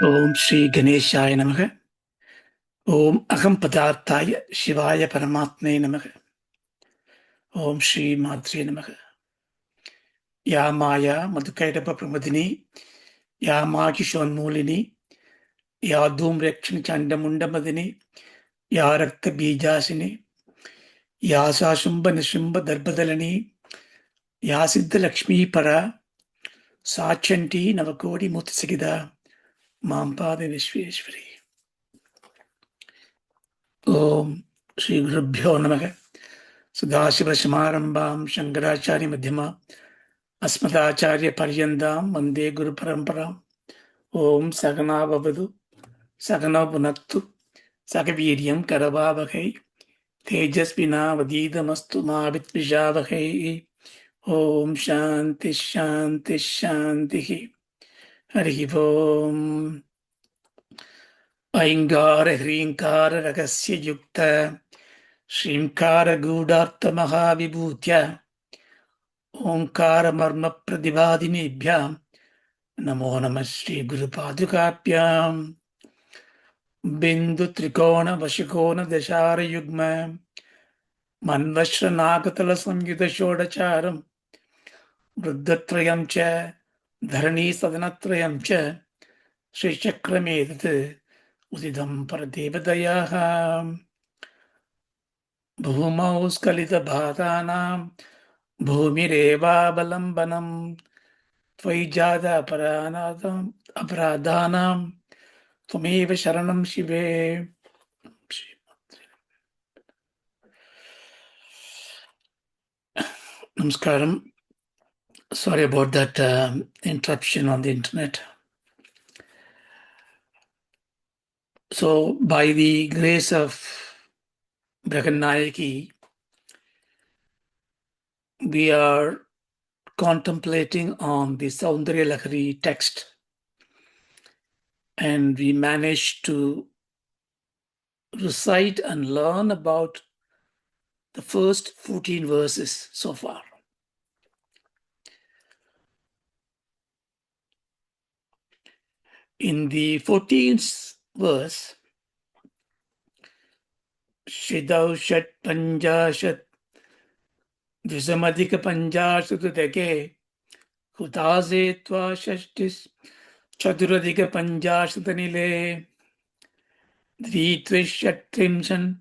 Om Shri Ganeshaya Namaha. Om Aham Padarthaya Shivaya Paramatmane Namaha. Om Shri Madhre Namaha. Ya Maya Madhukaitapa Pramadini. Ya Makishonmulini. Ya Dhum Rakshani Chandamunda Madini. Ya Rakta Bijasini. Ya Sashumba Nishumba Darbadalani. Ya Siddha Lakshmi Para. Sachanti Navakodi Mutsasigida. Mampade Vishveshwari. Om Shri Gurubhyo Namaha. Sadashiva-samarambham Shankaracharya-madhyamam Asmadacharya-paryandam Vande Guru-paramparam. Om Sagana Bhavatu Sagana Punaktu Sagaviryam Karavavakai Tejasvina Vadidamastu Ma Vitvishavahai. Om Shanti Shanti Shanti. Harihi Om. Aingara Hrinkara Ragasya Yukta Shrimkara Gudartha Mahavibhutya Onkara Marma Pradivadinebhyam Namo Namah Shri Guru Padukapyam Bindu Trikona Vashikona Dashara Yugma Manvashra Nagatala Samyuta Shodacharam Vruddhatrayam Cha Dharani Sadanatrayam Cha Shri Chakramedat Udidam Paradevadayaha Bhumau Skalita Bhatanam Bhumirevabalambanam Tvaijada aparadhanam Tvameva sharanam shive. Namaskaram. Sorry about that interruption on the internet. So, by the grace of Brahmanayaki, we are contemplating on the Soundaryalahari text, and we managed to recite and learn about the first 14 verses so far. In the 14th verse, Shridau Shat Panjashat Dvisamadika Panjashatudake Hutaze Tva Shashtis Chaduradika Panjashatanile Dvitrishatrimshan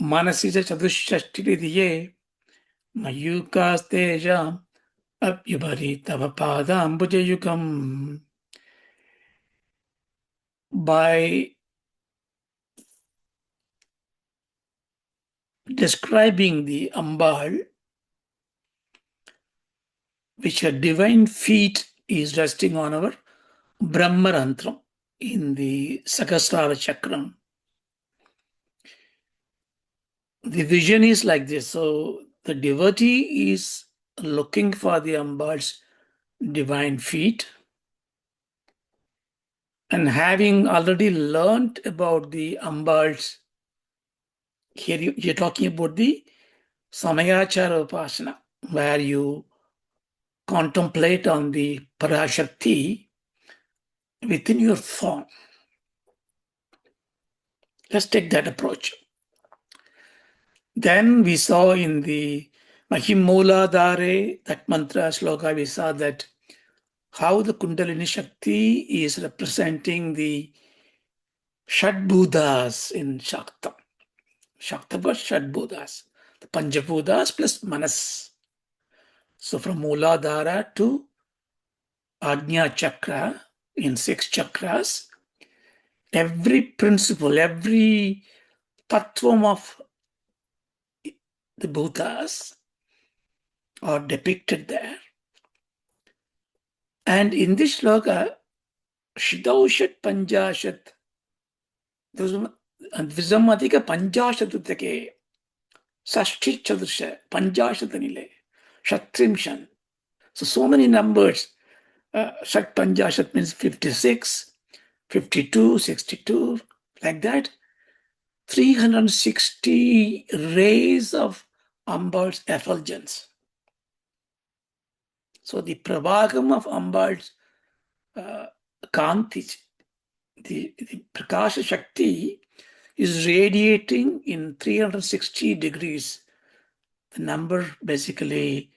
Manasisa Chadushashtidiye Mayukasteja Apyubari Tavapada Ambujayukam. By describing the Ambal, which her divine feet is resting on our Brahmarantram in the Sahasrara Chakram. The vision is like this. So the devotee is looking for the Ambal's divine feet, and having already learned about the Ambal's, here you're talking about the Samayachara Upasana, where you contemplate on the Parashakti within your form. Let's take that approach. Then we saw in the Mahimooladhare, that mantra sloka, we saw that how the Kundalini Shakti is representing the Shadbhudas in Shakta. Shakta was Shadbhudas, the Panjabhudas plus Manas. So from Mooladhara to Ajna Chakra, in 6 chakras, every principle, every tattvam of the Bhutas are depicted there. And in this shloka, Shidhaushat Panjashat, Visamadika Panjashatutake, Sashti Chadusha, Panjashatanile, Shatrimshan. So many numbers. Shat Panjashat means 56, 52, 62, like that. 360 rays of Ambal's effulgence. So the pravagam of Ambal's Kanti the Prakasha Shakti is radiating in 360 degrees. The number basically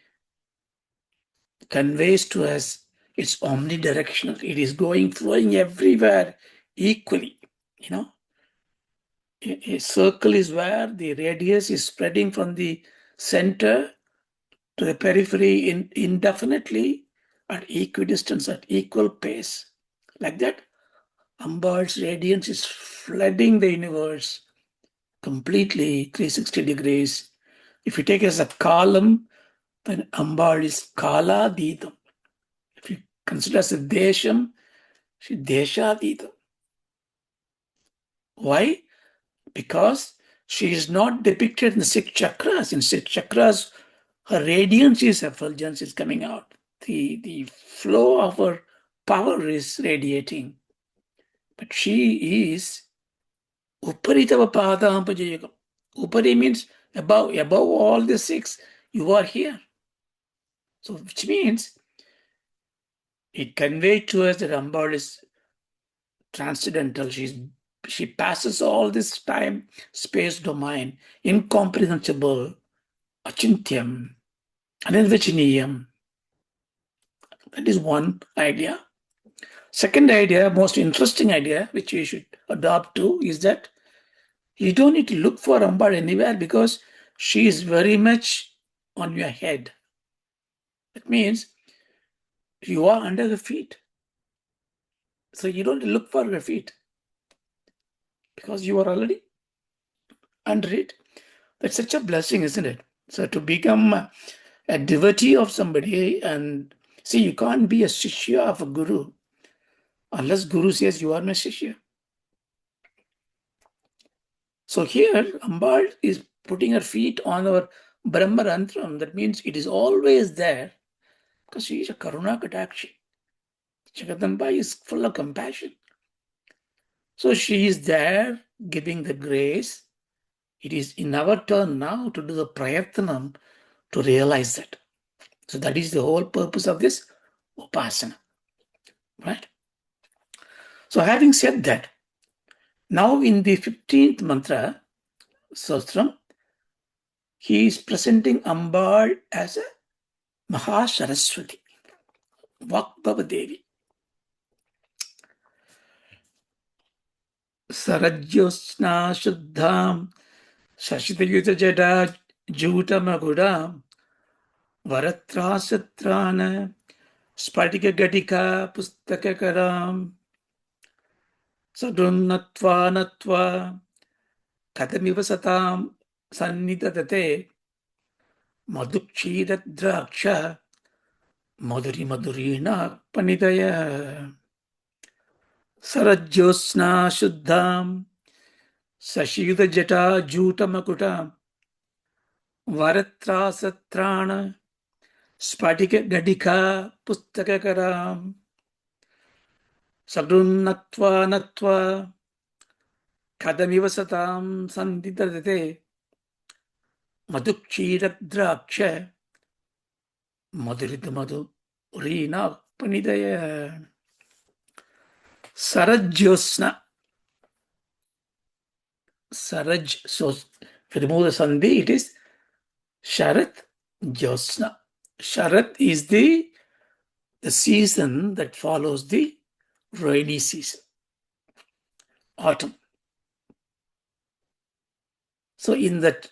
conveys to us it's omnidirectional. It is flowing everywhere equally. A circle is where the radius is spreading from the center to the periphery indefinitely at equidistance, at equal pace. Like that, Amba's radiance is flooding the universe completely 360 degrees. If you take it as a column, then Amba is Kala-dītam. If you consider as a Desham, she Desha-dītam. Why? Because she is not depicted in the 6 chakras. In 6 chakras, her radiance is effulgence is coming out. The flow of her power is radiating. But she is Uparitava Padam Pajayakam. Upari means above all the 6, you are here. So which means it conveyed to us that Amba is transcendental. She passes all this time, space domain, incomprehensible, achintyam, anirvachaniyam. That is one idea. Second idea, most interesting idea, which we should adopt to, is that you don't need to look for Amba anywhere because she is very much on your head. That means you are under her feet. So you don't look for her feet because you are already under it. That's such a blessing, isn't it? So to become a devotee of somebody, and see, you can't be a shishya of a guru unless guru says you are my shishya. So here, Amba is putting her feet on our Brahmarantram. That means it is always there because she is a Karuna Katakshi. Jagadamba is full of compassion. So she is there giving the grace. It is in our turn now to do the prayatnam to realize that. So that is the whole purpose of this upasana. Right? So having said that, now in the 15th mantra, Sastram, he is presenting Amba as a Maha Saraswathi, Vakbhava Devi. śaraj-jyotsnā-śuddhāṁ, śaśi-yuta-jaṭā-jūṭamakuṭāṁ, trāsa-trāṇa, sphaṭika-ghaṭikā karām, natvā, kathamiva satāṁ, saṁnnidadhatē, madhurimad-hurīṇāḥ phaṇitayaḥ. śaraj-jyotsnā-śuddhāṁ, śaśi-yuta-jaṭā-jūṭamakuṭāṁ, trāsa-trāṇa, sphaṭika-ghaṭikā karām, natvā, kathamiva satāṁ saṁnnidadhatē, madhurimad-hurīṇāḥ phaṇitayaḥ. Saraj-jyotsnā. Saraj, so if you remove the sandhi, it is Sharat-jyotsnā. Sharat is the season that follows the rainy season, autumn. So in that,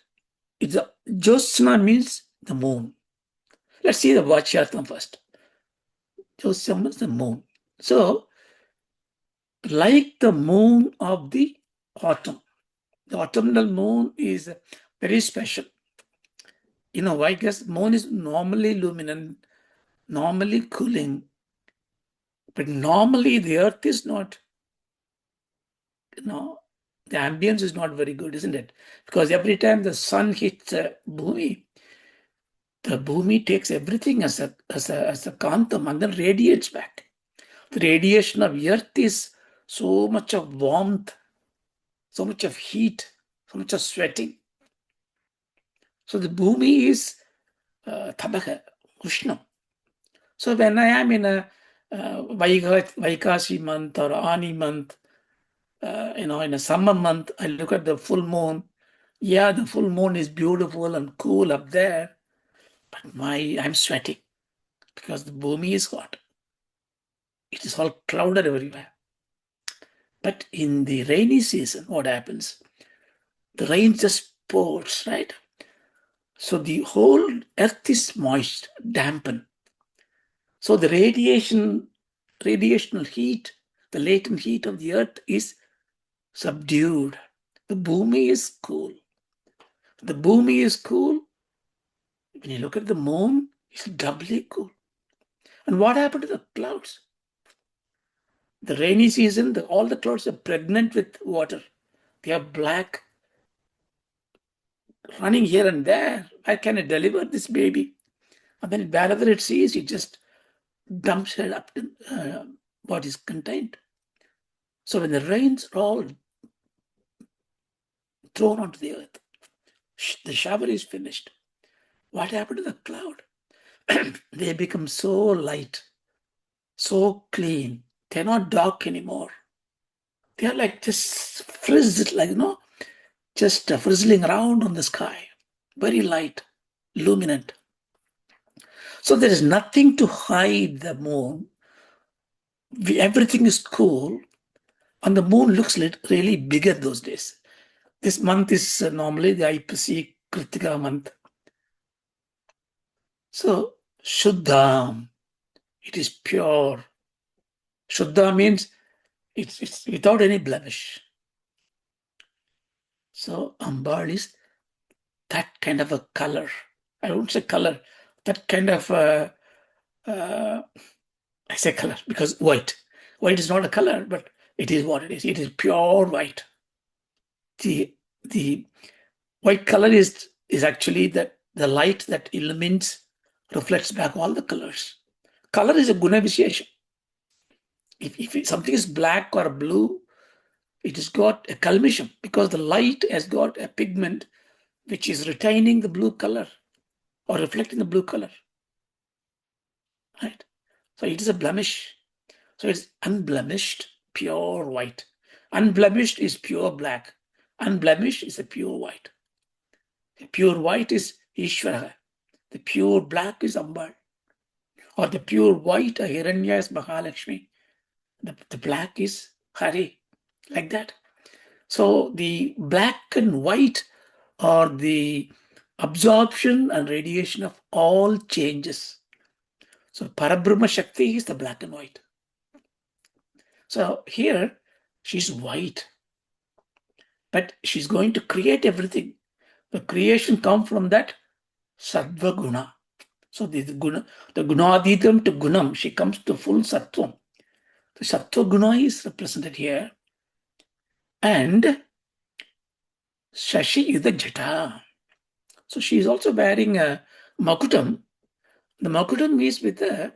Jyotsna means the moon. Let's see the Vachyartham first. Jyotsna means the moon. So, like the moon of the autumn, the autumnal moon is very special. You know why? Because moon is normally luminant, normally cooling, but normally the earth is not, the ambience is not very good, isn't it? Because every time the sun hits Bhumi, the Bhumi takes everything as a kantam and then radiates back. The radiation of earth is so much of warmth, so much of heat, so much of sweating. So the Bhumi is tabaka, Ushnam. So when I am in a Vaikasi month or Ani month, in a summer month, I look at the full moon. Yeah, the full moon is beautiful and cool up there, but I'm sweating because the bhumi is hot. It is all clouded everywhere. But in the rainy season, what happens? The rain just pours, right? So the whole earth is moist, dampened. So the radiational heat, the latent heat of the earth is subdued. The bhumi is cool. The bhumi is cool. When you look at the moon, it's doubly cool. And what happened to the clouds? The rainy season, all the clouds are pregnant with water. They are black, running here and there. Where can it deliver this baby? And then wherever it sees, it just dumps it up to what is contained. So when the rains are all thrown onto the earth, the shower is finished. What happened to the cloud? They become so light, so clean. They're not dark anymore. They are like just frizzed, like, just frizzling around on the sky. Very light, luminant. So there is nothing to hide the moon. Everything is cool. And the moon looks really bigger those days. This month is normally the Aipasi Kritika month. So, Shuddhām, it is pure. Shuddha means it's without any blemish. So, Ambal is that kind of a color. I won't say color, that kind of I say color because white. White is not a color, but it is what it is. It is pure white. The white color is actually the light that illumines, reflects back all the colors. Color is a guna vishesha. If something is black or blue, it has got a kalmisham because the light has got a pigment which is retaining the blue color or reflecting the blue color. Right? So it is a blemish. So it's unblemished, pure white. Unblemished is pure black. Unblemished is a pure white. The pure white is Ishvara. The pure black is Ambal. Or the pure white, Hiranya is Mahalakshmi. The black is Hari. Like that. So the black and white are the absorption and radiation of all changes. So Parabrahma Shakti is the black and white. So here she's white. But she's going to create everything. The creation comes from that sattva guna. So the gunadhitam to gunam, she comes to full sattvam. The sattva guna is represented here. And śaśi-yuta-jaṭā. So she is also wearing a makuṭām. The makuṭām is with a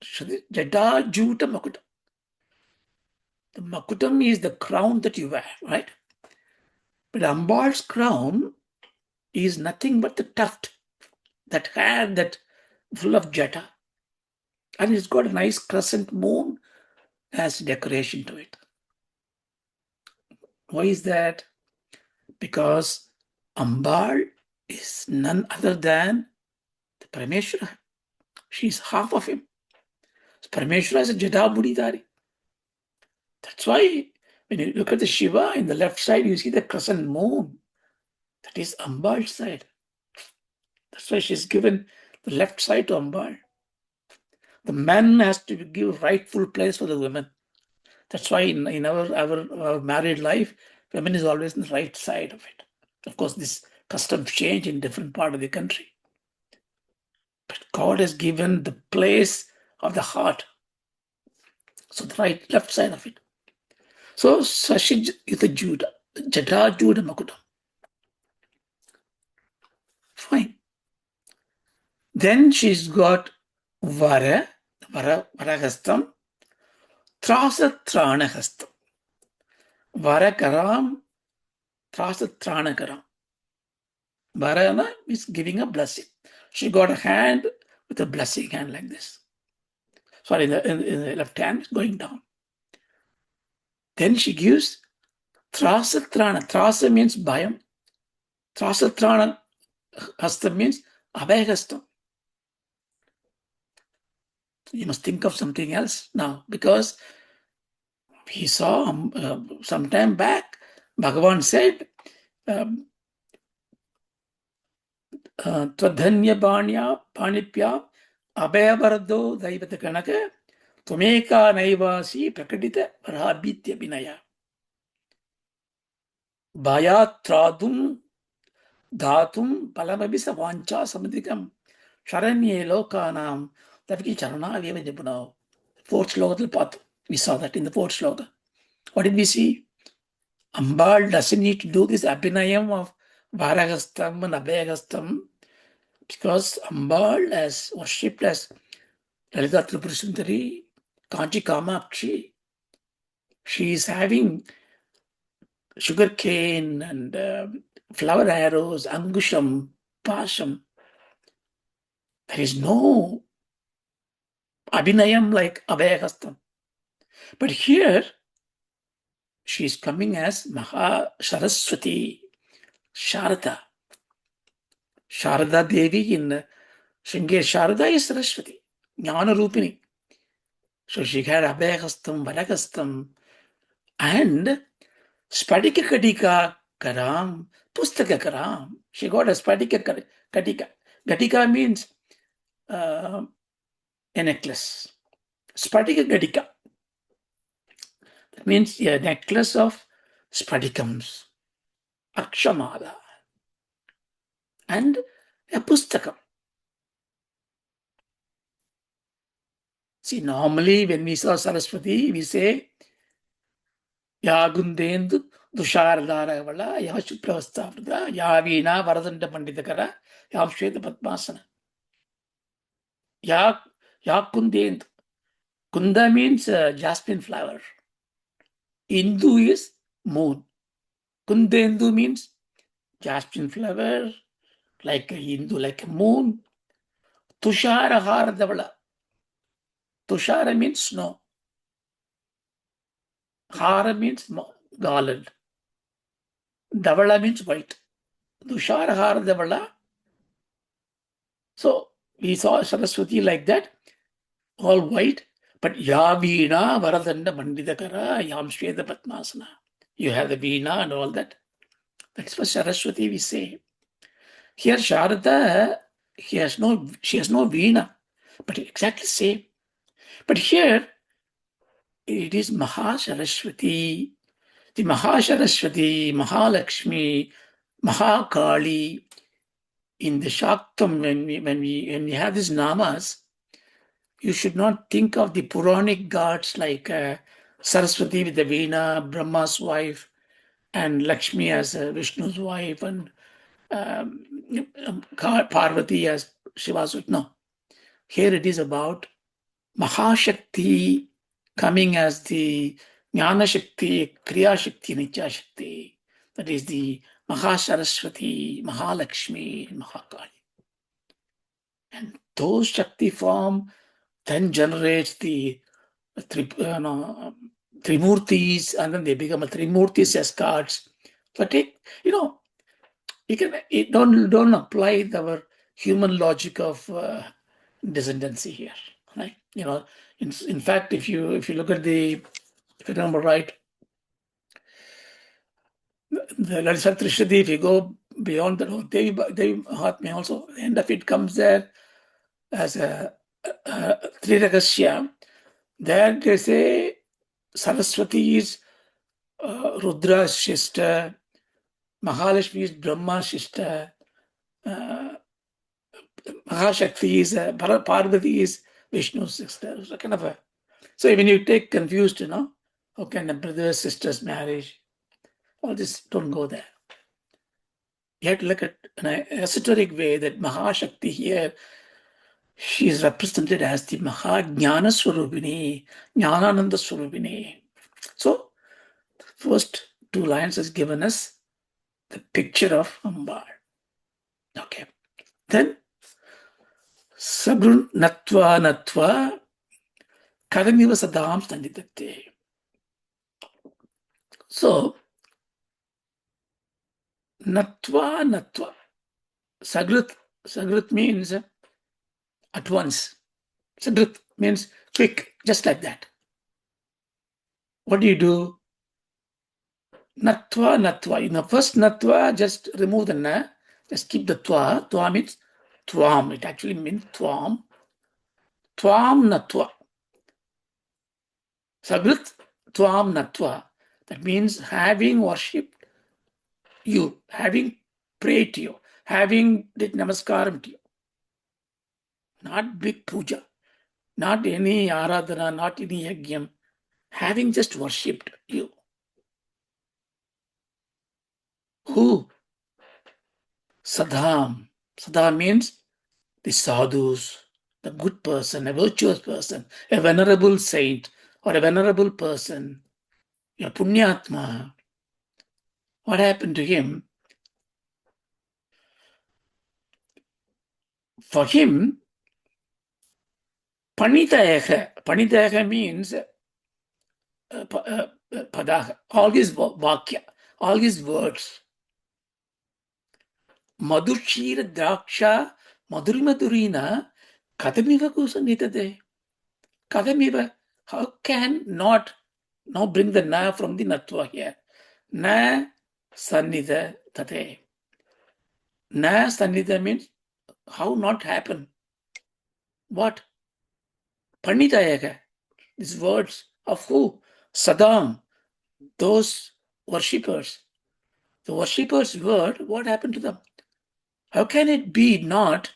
śaśi-yuta-jaṭā-jūṭa-makuṭāṁ. The makuṭām is the crown that you wear, right? But Ambal's crown is nothing but the tuft, that hair that full of jata. And it's got a nice crescent moon as decoration to it. Why is that? Because Ambal is none other than the Parameshwara. She's half of him. So Parameshwara is a Jada Buddhidhari. That's why when you look at the Shiva in the left side, you see the crescent moon. That is Ambal's side. That's why she's given the left side to Ambal. The man has to give rightful place for the women. That's why in our married life, women is always on the right side of it. Of course, this customs change in different part of the country. But God has given the place of the heart. So the left side of it. So śaśi-yuta-jaṭā-jūṭamakuṭāṁ. Fine. Then she's got varahastam, trāsa-trāṇa hastam. Vara karām, trāsa-trāṇa karām. Varana is giving a blessing. She got a hand with a blessing hand like this. Sorry, in the left hand is going down. Then she gives trāsa-trāṇa. Trāsa means bhayam. Trāsa-trāṇa hasta means abhayahastam. You must think of something else now, because we saw some time back, Bhagavan said, Twadhanya Panipya Abhayavardo Daivata Kanaka Tumeka Naivasi Prakadita Varabhitya Binaya Bhayat Tradum Dhatum Palamabisa Vancha Samadikam Sharanye Lokanam Taviki Charana Vevajapuna. Fourth sloka path. We saw that in the fourth sloka. What did we see? Ambal doesn't need to do this abhinayam of Varagastam and Abhayagastam, because Ambal is worshipped as Lalita Tripura Sundari, Kanchi Kamakshi. She is having sugar cane and flower arrows, angusham, pasham. There is no abhinayam like Abhayagastam. But here, she is coming as Maha Saraswathi, Sarada. Sarada Devi in Shringeri Sarada is Saraswati, Jnana Rupini. So she had Abhayagastam, Varagastam, and sphaṭika-ghaṭikā karām, pustaka-karam. She got a sphaṭika-ghaṭikā. Ghaṭikā means a necklace. Sphaṭika-ghaṭikā. That means a necklace of sphatikams, akshamala, and a pustakam. See, normally when we saw Saraswati, we say, Ya gundendu dusharadharavala, ya shupravastavruda, ya veena varadanda pandidakara, ya shweta padmasana. Ya kundendu. Kunda means jasmine flower. Indu is moon. Kundendu means jasmine flower, like a Hindu, like a moon. Tushara Haradavala. Tushara means snow. Hara means garland. Davala means white. Tushara Haradavala. So we saw Saraswati like that, all white. But ya veena varadanda mandidakara yam shweta padmasana. You have the veena and all that. That's what Saraswati we say. Here Sarada, she has no veena, but exactly same. But here it is Maha Saraswati, the Maha Saraswati, Mahalakshmi, Mahakali. In the Shaktam, when we have these namas, you should not think of the Puranic gods like Saraswati with the Veena, Brahma's wife, and Lakshmi as Vishnu's wife, and Parvati as Shiva's wife. No. Here it is about Mahashakti coming as the Jnana Shakti, Kriya Shakti, Nitya Shakti. That is the Maha Saraswati, Mahalakshmi, and Mahakali. And those Shakti form then generates the Trimurtis, and then they become a Trimurtis as gods. But don't apply our human logic of descendancy here, right? In fact, if you look at if I remember right, the Lalita Trishadi, if you go beyond the Devi Mahatmya also, the end of it comes there as a Triragasya. There they say Saraswati is Rudra's sister, Mahalakshmi is Brahma's sister, Mahashakti is Parvati is Vishnu's sister. So so when you take confused, how can a brother sister's marriage? All this, don't go there. You have to look at in an esoteric way that Mahashakti here, she is represented as the Maha-Jnana Swarupini, Jnanananda Swarupini. So, the first two lines has given us the picture of Ambal. Okay. Then, Sagrun natvā kathamiva satāṁ saṁnnidadhatē. So, natvā. Sagrit means at once. Sagrit means quick, just like that. What do you do? Natvā. In the first natvā, just remove the na, just keep the twa. Twa means twam. It actually means twam. Twam natvā. Sagrit twam natvā. That means having worshipped you, having prayed to you, having did namaskaram to you. Not big puja, not any aradhana, not any yajnam, having just worshipped you. Who? Satāṁ. Satāṁ means the sadhus, the good person, a virtuous person, a venerable saint, or a venerable person, a punyatma. What happened to him? For him, phaṇitayaḥ means padaha, all his vakya, all his words. madhurimad-hurīṇāḥ kathamiva saṁnnidadhatē. Kathamiva, how can not now bring the na from the natvā here? Na saṁnnidadhatē. Na saṁnnidadhatē means how not happen. What? Phaṇitayaḥ. These words of who? Satāṁ. Those worshippers. The worshippers' word, what happened to them? How can it be not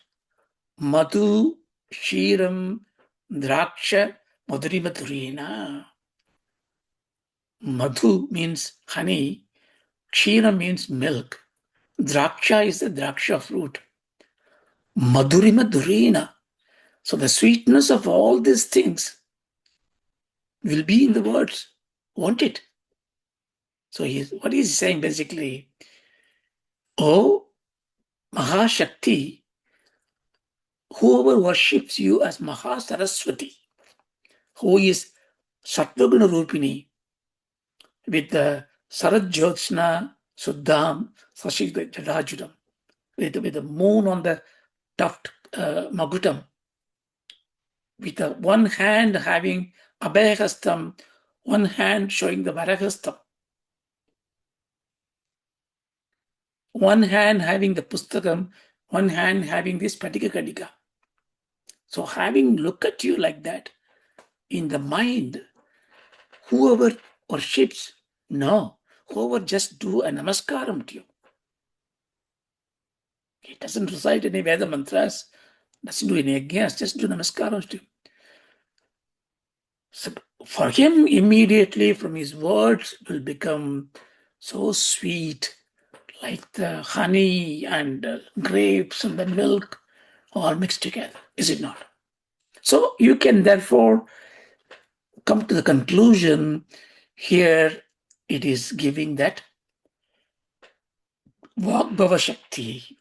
madhurimad-hurīṇāḥ? Madhu means honey, kshiram means milk, draksha is the draksha fruit. Madhurimad-hurīṇāḥ. So the sweetness of all these things will be in the words, won't it? So what he's saying basically, oh Maha Shakti, whoever worships you as Maha Saraswathi, who is Sattva-guna Rupini, with the śaraj-jyotsnā-śuddhāṁ, śaśi-yuta-jaṭā-jūṭa, with the moon on the tuft makuṭām, with the one hand having abhayahastam, one hand showing the varahastam, one hand having the pustakam, one hand having this sphaṭika-ghaṭikā. So having look at you like that, in the mind, whoever worships, no, whoever just do a namaskaram to you. He doesn't recite any Veda mantras, doesn't do any yajnas, just do namaskaram to you. So for him, immediately from his words will become so sweet, like the honey and grapes and the milk all mixed together, is it not? So you can therefore come to the conclusion here, it is giving that Vagbhava Shakti.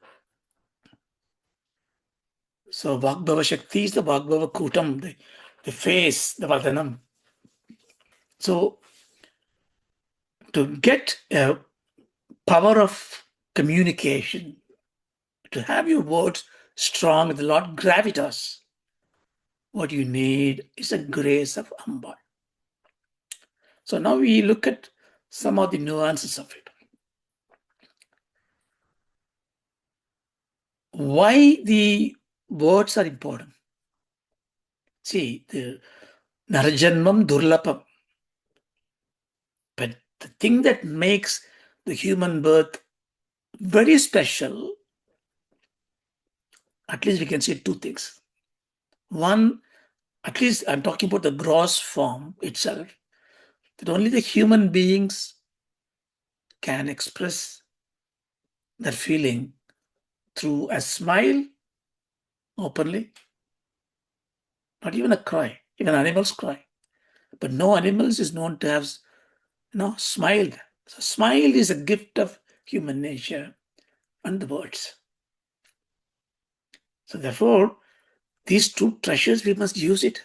So Vagbhava Shakti is the Vagbhava Kutam, the face, the Vadanam. So to get a power of communication, to have your words strong, the Lord gravitas, what you need is a grace of Amba. So now we look at some of the nuances of it. Why the words are important? See, the Narajanmam Durlapam. But the thing that makes the human birth very special, at least we can say two things. One, at least I'm talking about the gross form itself, that only the human beings can express that feeling through a smile openly, not even a cry. Even animals cry. But no animals is known to have smiled. So smile is a gift of human nature and the birds. So therefore, these two treasures, we must use it.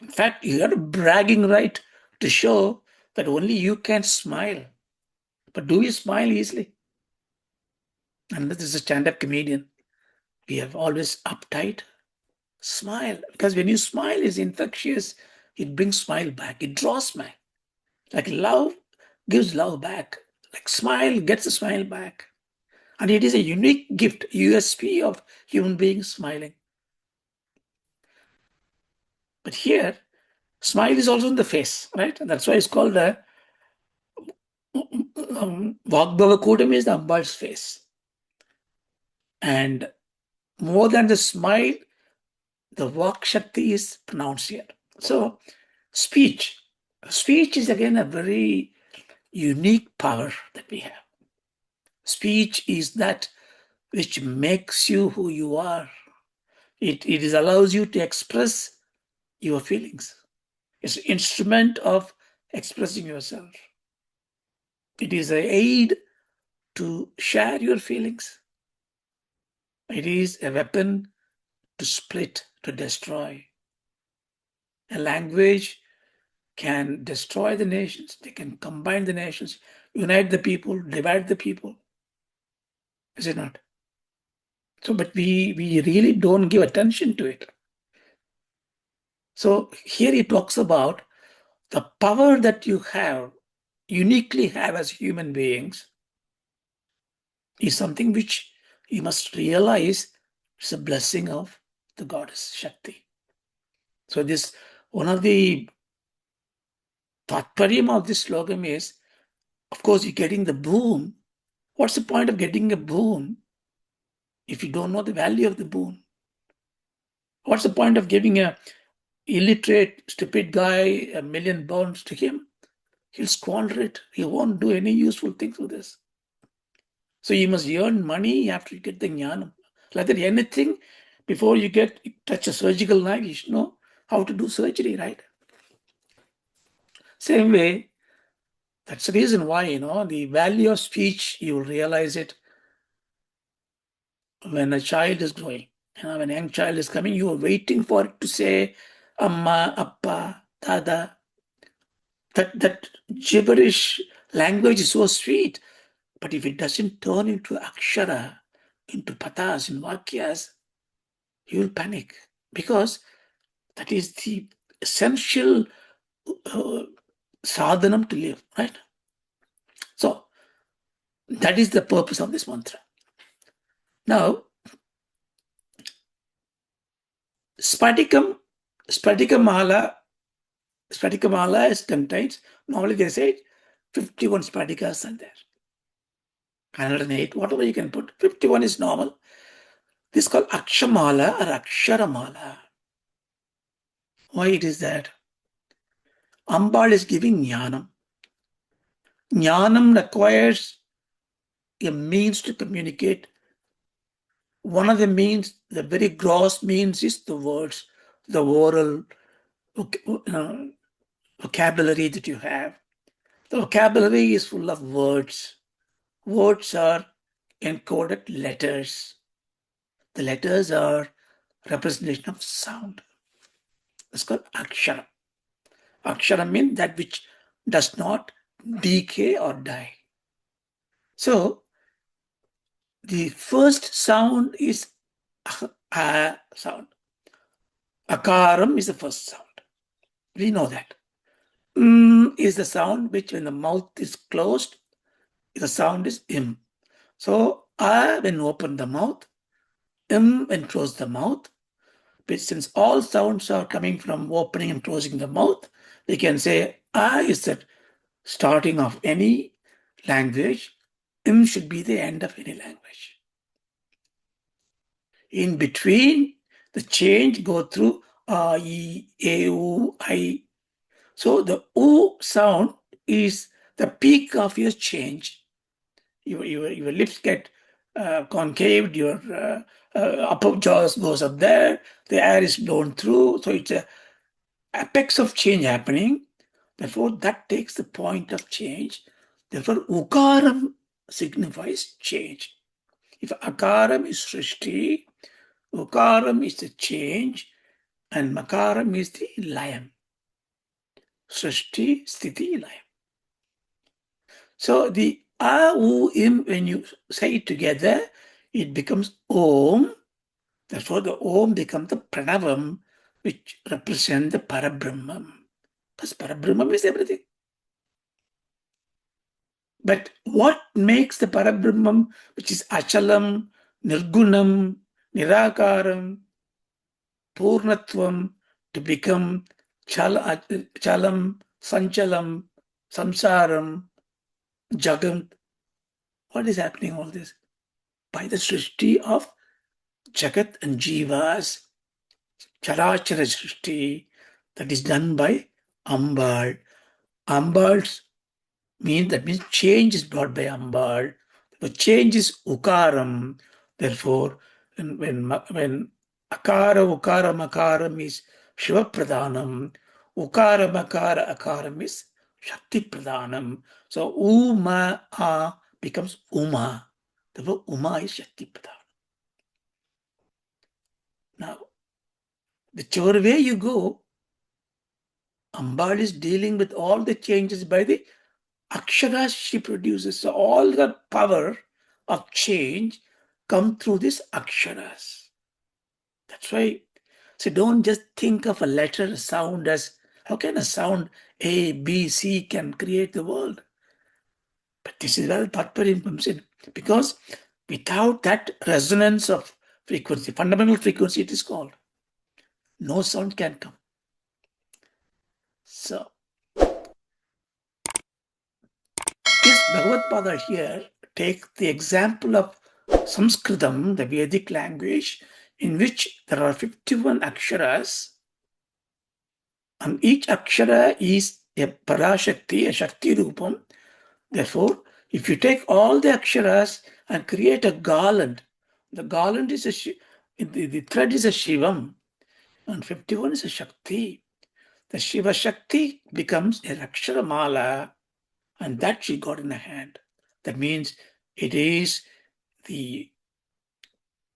In fact, you have a bragging right to show that only you can smile. But do you smile easily? And this is a stand-up comedian. We have always uptight. Smile. Because when you smile, it's infectious. It brings smile back. It draws smile. Like love gives love back. Like smile gets a smile back. And it is a unique gift, USP of human beings smiling. But here, smile is also in the face, right? And that's why it's called the Vagbhava is the Ambal's face. And more than the smile, the Vak Shakti is pronounced here. So, speech. Speech is again a very unique power that we have. Speech is that which makes you who you are. It allows you to express your feelings. It's an instrument of expressing yourself. It is an aid to share your feelings. It is a weapon to split, to destroy. A language can destroy the nations. They can combine the nations, unite the people, divide the people. Is it not? So, but we really don't give attention to it. So here he talks about the power that you have, uniquely have as human beings, is something which you must realize is a blessing of the goddess Shakti. So this, one of the tathparyam of this slogam is, of course, you're getting the boon. What's the point of getting a boon if you don't know the value of the boon? What's the point of giving a illiterate, stupid guy $1 million boons to him? He'll squander it. He won't do any useful things with this. So you must earn money after you get the jnanam. Like that, anything before you touch a surgical knife, you should know how to do surgery, right? Same way, that's the reason why, the value of speech, you will realize it when a child is growing. When a young child is coming, you are waiting for it to say amma, appa, dada. That gibberish language is so sweet. But if it doesn't turn into akshara, into patas, in vakyas, you will panic. Because that is the essential sadhanam to live, right? So, that is the purpose of this mantra. Now, sphaṭika-mala is contains, normally they say 51 sphaṭikas are there. 108, whatever you can put, 51 is normal. This is called akshamala or aksharamala. Why it is that? Ambal is giving jnanam. Jnanam requires a means to communicate. One of the means, the very gross means, is the words, the oral vocabulary that you have. The vocabulary is full of words. Words are encoded letters. The letters are representation of sound. It's called akshara. Akshara means that which does not decay or die. So, the first sound is a sound. Akaram is the first sound. We know that. Is the sound which, when the mouth is closed, the sound is im. So, when open the mouth, when close the mouth. But since all sounds are coming from opening and closing the mouth, we can say is the starting of any language. Im should be the end of any language. In between, the change go through a, e, u, I. So the u sound is the peak of your change. Your lips get concaved, your upper jaws goes up there, the air is blown through, so it's a apex of change happening. Therefore, that takes the point of change. Therefore, ukaram signifies change. If akaram is srishti, ukaram is the change, and makaram is the lion. Srishti, sthiti, lion. So the A, U, Im, when you say it together, it becomes Om. Therefore, the Om becomes the Pranavam, which represents the Parabrahman. Because Parabrahman is everything. But what makes the Parabrahman, which is Achalam, Nirgunam, Nirakaram, Purnatvam, to become Chalam, Sanchalam, Samsaram, Jagam? What is happening all this? By the Srishti of Jagat and Jivas, Charachara Srishti, that is done by Ambal. Ambal's that means change is brought by Ambal. The change is Ukaram. Therefore, when Akara, Ukara, Makaram is Shiva Pradhanam, Ukara, Makara, Akaram is Shakti Pradhanam. So Uma A becomes Uma. Therefore, Uma is Shakti Pradhanam. Now, whichever way you go, Ambal is dealing with all the changes by the Aksharas she produces. So all the power of change come through these Aksharas. That's why, so don't just think of a letter, a sound as, how can a sound A, B, C can create the world? But this is where Tatparya comes in. Because without that resonance of frequency, fundamental frequency it is called, no sound can come. So, this Bhagavad Pada here take the example of Sanskritam, the Vedic language, in which there are 51 aksharas, and each akshara is a parashakti, a shakti rupam. Therefore, if you take all the aksharas and create a garland, the garland is the thread is a shivam, and 51 is a shakti. The Shiva Shakti becomes a akshara mala, and that she got in her hand. That means it is the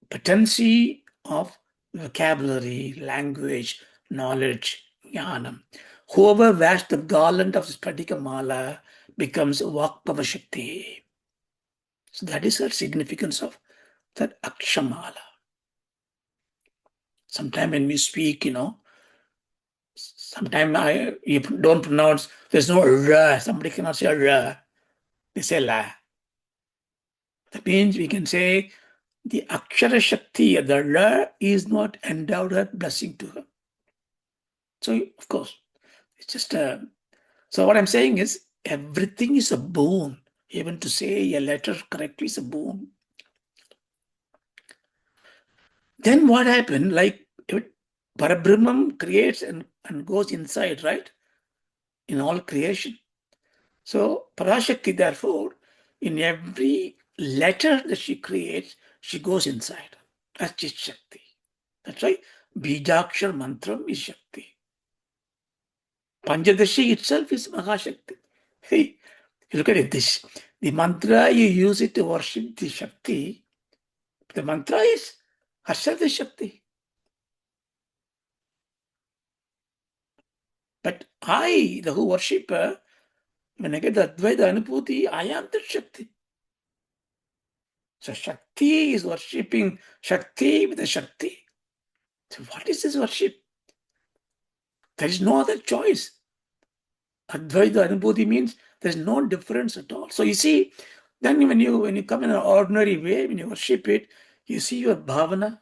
potency of vocabulary, language, knowledge, jnanam. Whoever wears the garland of the sphaṭika-mala becomes Vakpava Shakti. So that is the significance of that Akshamala. Sometimes when we speak, sometimes you don't pronounce, there's no ra, somebody cannot say ra, they say la. That means we can say the Akshara Shakti, the ra is not endowed with blessing to her. So, of course, it's just so what I'm saying is everything is a boon. Even to say a letter correctly is a boon. Then what happened? Like Parabrahman creates and goes inside, right? In all creation. So Parashakti, therefore, in every letter that she creates, she goes inside. That's just Shakti. That's why Bijakshar Mantram is Shakti. Panchadashi itself is Mahashakti. Hey, look at it. The mantra, you use it to worship the Shakti. The mantra is Harshada Shakti. But I, the worshipper, when I get the Advaita Anubhuti, I am the Shakti. So Shakti is worshipping Shakti with the Shakti. So what is this worship? There is no other choice. Advaita Anubhuti means there is no difference at all. So you see, then when you come in an ordinary way, when you worship it, you see your bhavana.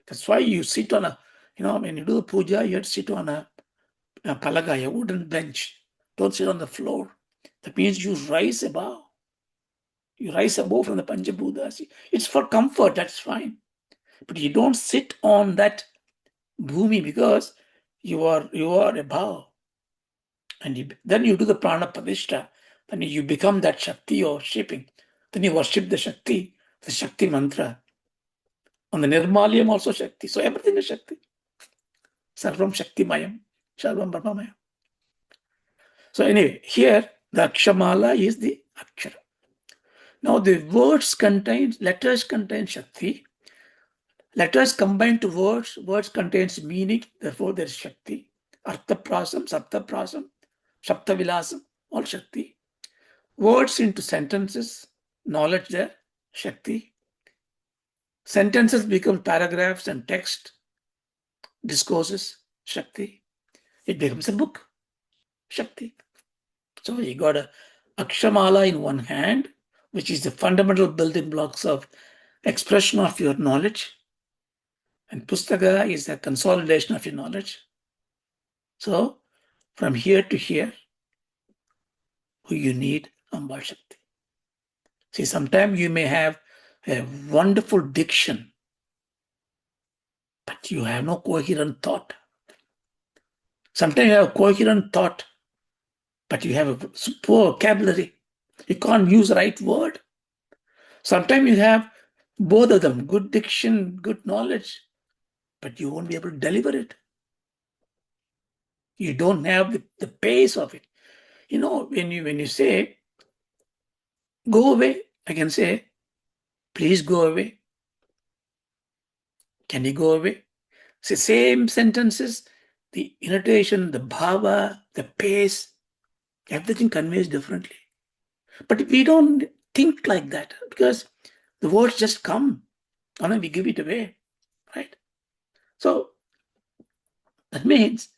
That's why you sit on when you do the puja, you have to sit on a palaga, a wooden bench. Don't sit on the floor. That means you rise above. You rise above from the Panchabhutas. It's for comfort, that's fine. But you don't sit on that bhumi because you are above. And then you do the prana pradishta. Then you become that Shakti you're worshipping. Then you worship the Shakti mantra. On the Nirmalyam also Shakti. So everything is Shakti. Sarvam Shaktimayam. Sarvam Brahmamayam. So anyway, here the Akshamala is the Akshara. Now the letters contain Shakti. Letters combine to words contains meaning, therefore there is Shakti. Artha prasam, Sapta prasam, Shapta vilasam, all Shakti. Words into sentences, knowledge there, Shakti. Sentences become paragraphs and text, discourses, Shakti. It becomes a book, Shakti. So you got a Akshamala in one hand, which is the fundamental building blocks of expression of your knowledge. And Pustaka is a consolidation of your knowledge. So from here to here, who you need Ambal Shakti. See, sometimes you may have a wonderful diction, but you have no coherent thought. Sometimes you have coherent thought, but you have a poor vocabulary. You can't use the right word. Sometimes you have both of them, good diction, good knowledge, but you won't be able to deliver it. You don't have the pace of it. You know, when you say, go away, I can say, please go away. Can you go away? It's the same sentences, the intonation, the bhava, the pace, everything conveys differently. But we don't think like that because the words just come and we give it away, right? So that means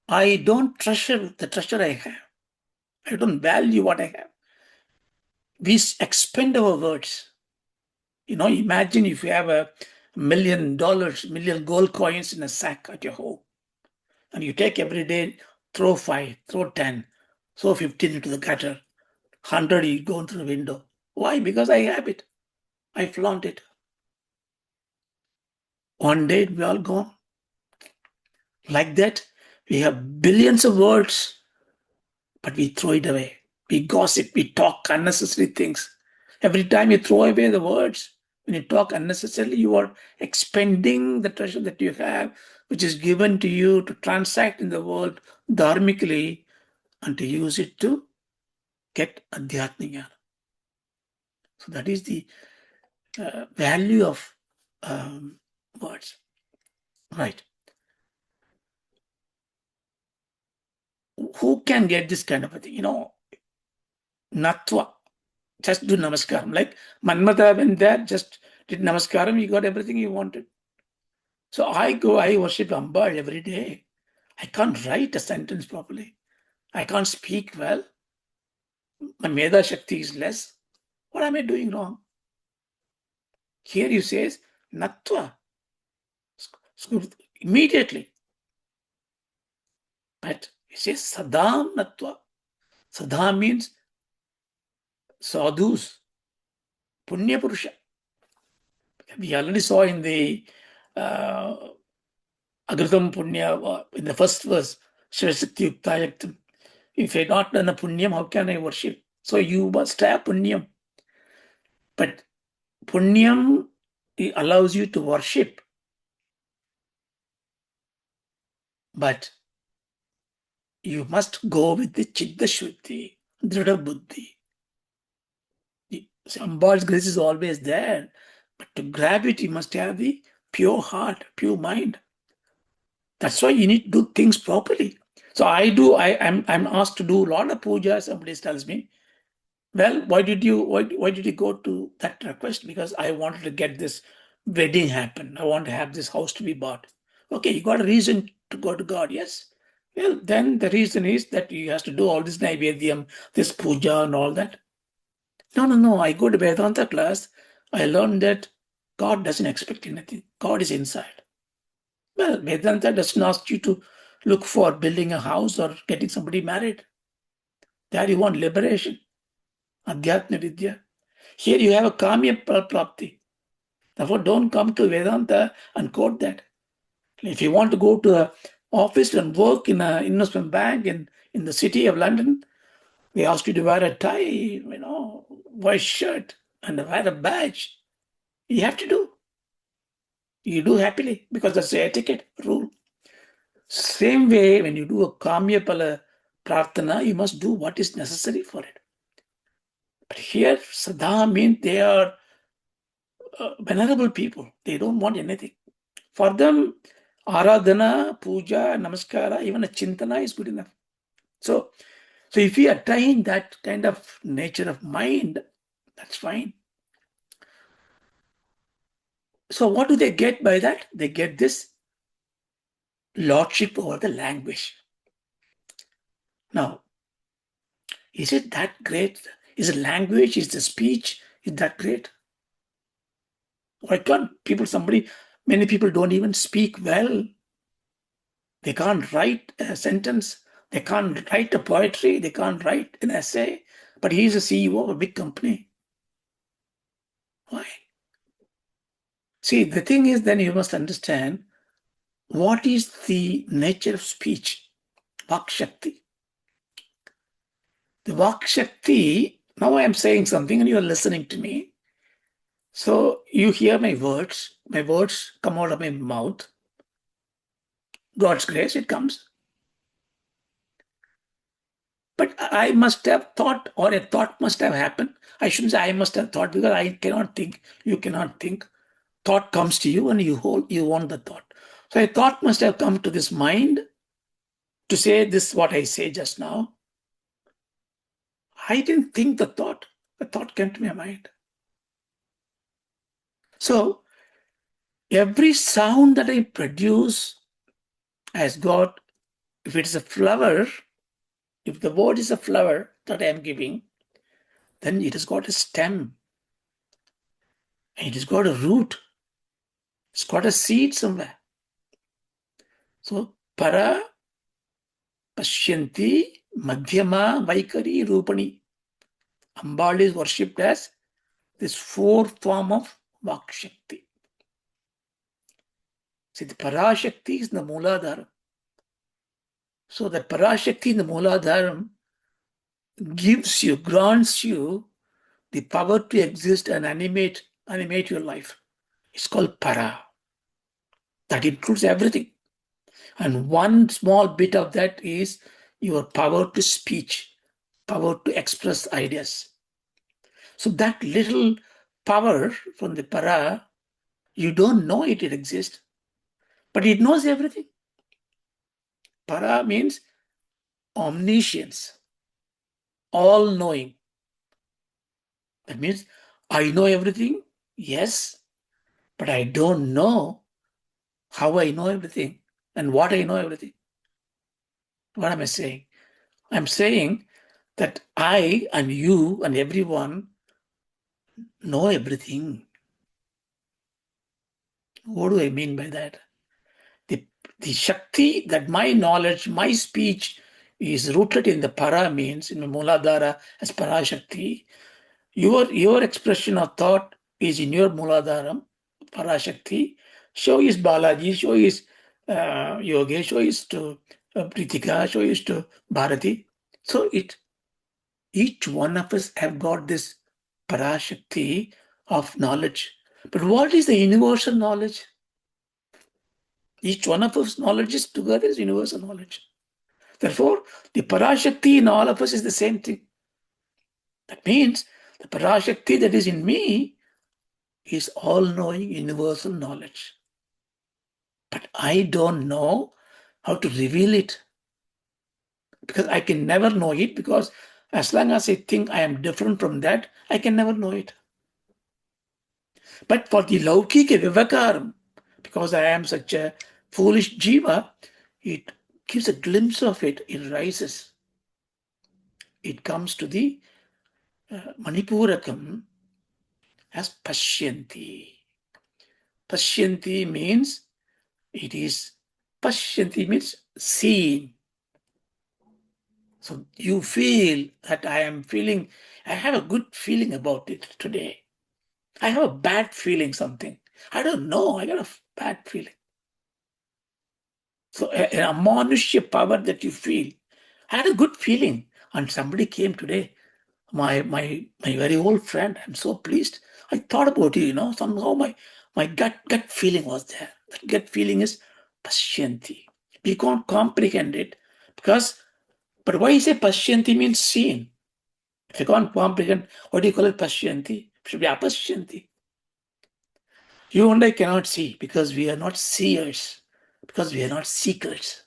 I don't treasure the treasure I have. I don't value what I have. We expend our words. You know, imagine if you have $1 million, million gold coins in a sack at your home, and you take every day, throw 5, throw 10, throw 15 into the gutter, 100 you go through the window. Why? Because I have it. I flaunt it. One day it will be all gone. Like that, we have billions of words, but we throw it away. We gossip, we talk unnecessary things. Every time you throw away the words, when you talk unnecessarily, you are expending the treasure that you have, which is given to you to transact in the world dharmically and to use it to get adhyatmika. So that is the value of words. Right. Who can get this kind of a thing? You know, natvā. Just do namaskaram. Like Manmata went there, just did namaskaram, he got everything he wanted. So I worship Ambal every day. I can't write a sentence properly. I can't speak well. My Meda Shakti is less. What am I doing wrong? Here you says natvā. Immediately. But it says satāṁ natvā. Sadha means sadhus, punya purusha. We already saw in the Agritam Punya, in the first verse, śaśi-yuta-jaṭā-jūṭa. If I not done a punyam, how can I worship? So you must have punyam. But punyam allows you to worship. But you must go with the chitta shuddhi, drida buddhi. Ambal's grace is always there. But to grab it, you must have the pure heart, pure mind. That's why you need to do things properly. So I'm asked to do a lot of puja. Somebody tells me, well, why did you go to that request? Because I wanted to get this wedding happen. I want to have this house to be bought. Okay, you got a reason to go to God, yes? Well, then the reason is that you have to do all this naivedyam, this puja and all that. No. I go to Vedanta class. I learned that God doesn't expect anything. God is inside. Well, Vedanta doesn't ask you to look for building a house or getting somebody married. There you want liberation. Adhyatma Vidya. Here you have a kamya prapti. Therefore, don't come to Vedanta and quote that. If you want to go to an office and work in an investment bank in the city of London, they ask you to wear a tie, white shirt, and wear a badge. You have to do. You do happily because that's the etiquette rule. Same way, when you do a kamya pala prarthana, you must do what is necessary for it. But here, Sadha means they are venerable people. They don't want anything. For them, aradhana, puja, namaskara, even a chintana is good enough. So, So if we attain that kind of nature of mind, that's fine. So what do they get by that? They get this lordship over the language. Now, is it that great? Is the language, is the speech, is that great? Why can't many people don't even speak well. They can't write a sentence. They can't write a poetry. They can't write an essay. But he is a CEO of a big company. Why? See, the thing is, then you must understand what is the nature of speech. Vak Shakti. The Vak Shakti, now I am saying something and you are listening to me. So you hear my words come out of my mouth. God's grace, it comes. But I must have thought, or a thought must have happened. I shouldn't say I must have thought, because I cannot think, you cannot think. Thought comes to you and you want the thought. So a thought must have come to this mind to say this, what I say just now. I didn't think the thought came to my mind. So every sound that I produce has got, if it is a flower, if the word is a flower that I am giving, then it has got a stem. And it has got a root. It's got a seed somewhere. So, para, pashyanti, madhyama, vaikari, rupani. Ambal is worshipped as this fourth form of Vak Shakti. See, the Parashakti is the Mooladharam. So that Parashakti in the Mooladharam grants you the power to exist and animate your life. It's called Para. That includes everything. And one small bit of that is your power to speech, power to express ideas. So that little power from the Para, you don't know it exists, but it knows everything. Para means omniscience, all-knowing. That means I know everything, yes, but I don't know how I know everything and what I know everything. What am I saying? I'm saying that I and you and everyone know everything. What do I mean by that? The Shakti, that my knowledge, my speech is rooted in the Para, means in the Mooladhara as Para Shakti. Your expression of thought is in your Mooladharam, Para Shakti. Show is Balaji, show is Yogesh, show is to Pritika, show is to Bharati. So each one of us have got this Para Shakti of knowledge. But what is the universal knowledge? Each one of us knowledge is together is universal knowledge. Therefore, the Parashakti in all of us is the same thing. That means the Parashakti that is in me is all-knowing universal knowledge. But I don't know how to reveal it. Because I can never know it, because as long as I think I am different from that, I can never know it. But for the Laukika Vivakaram, because I am such a foolish jiva, it gives a glimpse of it, it rises. It comes to the Manipurakam as Pashyanti. Pashyanti means Pashyanti means seen. So you feel that I have a good feeling about it today. I have a bad feeling something. I don't know, I got a bad feeling. So a amanusya power that you feel. I had a good feeling, and somebody came today, my very old friend. I'm so pleased. I thought about you, somehow my gut feeling was there. That gut feeling is pashyanti. We can't comprehend it but why say pashyanti means seen? If you can't comprehend, what do you call it pashyanti? It should be apashyanti. You and I cannot see because we are not seers, because we are not seekers.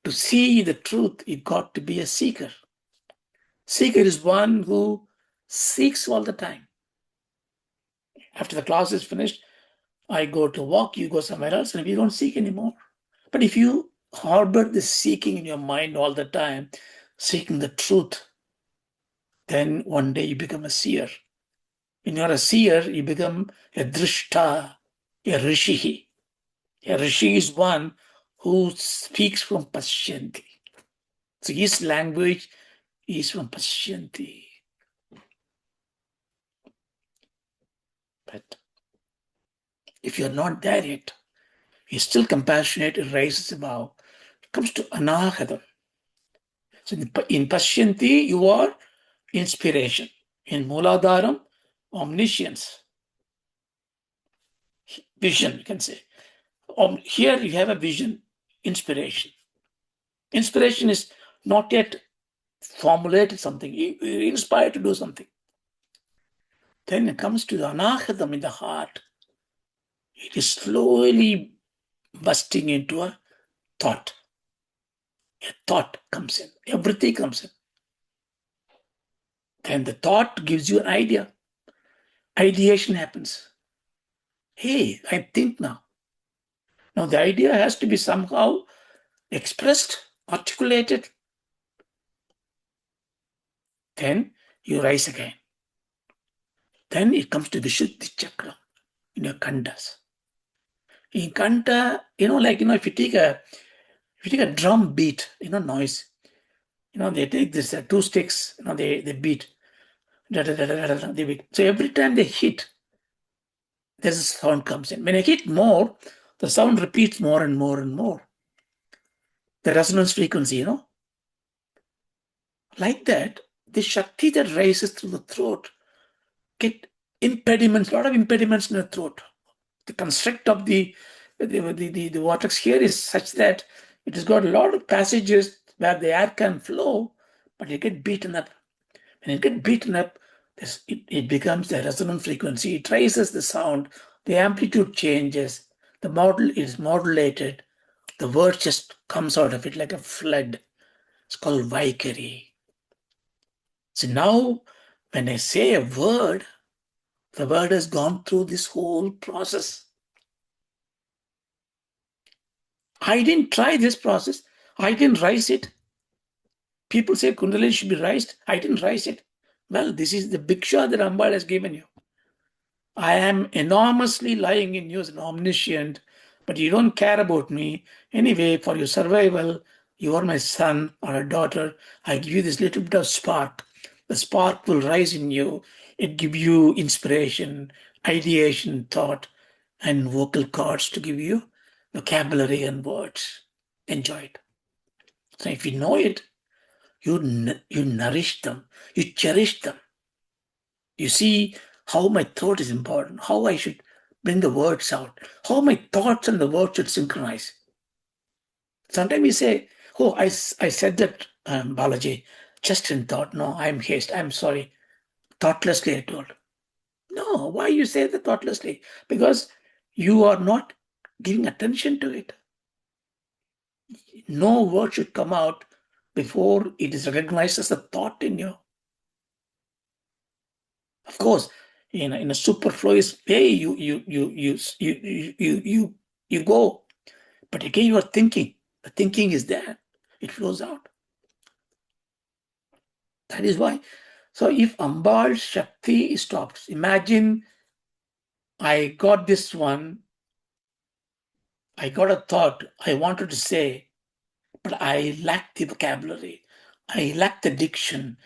to see the truth, you got to be a seeker. Seeker is one who seeks all the time. After the class is finished, I go to walk, you go somewhere else, and we don't seek anymore. But if you harbor this seeking in your mind all the time, seeking the truth, then one day you become a seer. When you're a seer, you become a drishta, a rishi. A rishi is one who speaks from pashyanti. So his language is from pashyanti. But if you're not there yet, you're still compassionate, it rises above. It comes to anahadam. So in pashyanti, you are inspiration. In mooladharam, omniscience. Vision, you can say. Here you have a vision, inspiration. Inspiration is not yet formulated something, you're inspired to do something. Then it comes to the anahadam in the heart. It is slowly busting into a thought. A thought comes in, everything comes in. Then the thought gives you an idea. Ideation happens. Hey, I think now. Now the idea has to be somehow expressed, articulated. Then you rise again. Then it comes to the Shuddhi chakra in your khandhas. In khandha, if you take a drum beat, noise, they take this two sticks, they beat. They beat. So every time they hit, there's a sound comes in. When I hit more, the sound repeats more and more and more. The resonance frequency, Like that, the Shakti that rises through the throat get impediments, a lot of impediments in the throat. The construct of the vortex here is such that it has got a lot of passages where the air can flow, but it gets beaten up. When it gets beaten up, it becomes the resonant frequency. It raises the sound, the amplitude changes, the model is modulated, the word just comes out of it like a flood. It's called Vaikari. So now, when I say a word, the word has gone through this whole process. I didn't try this process. I didn't rise it. People say Kundalini should be raised. I didn't rise it. Well, this is the bhiksha that Ambal has given you. I am enormously lying in you as an omniscient, but you don't care about me. Anyway, for your survival, you are my son or a daughter. I give you this little bit of spark. The spark will rise in you. It gives you inspiration, ideation, thought, and vocal cords to give you vocabulary and words. Enjoy it. So if you know it, you nourish them, you cherish them. You see how my thought is important, how I should bring the words out, how my thoughts and the words should synchronize. Sometimes we say, oh, I said that, Balaji, just in thought. No, I'm haste, I'm sorry. Thoughtlessly I told. No, why you say that thoughtlessly? Because you are not giving attention to it. No word should come out before it is recognized as a thought in you. Of course, in a superfluous way, you go, but again you are thinking. The thinking is there; it flows out. That is why. So, if Ambal Shakti stops, imagine I got this one. I got a thought I wanted to say, but I lack the vocabulary. I lack the diction.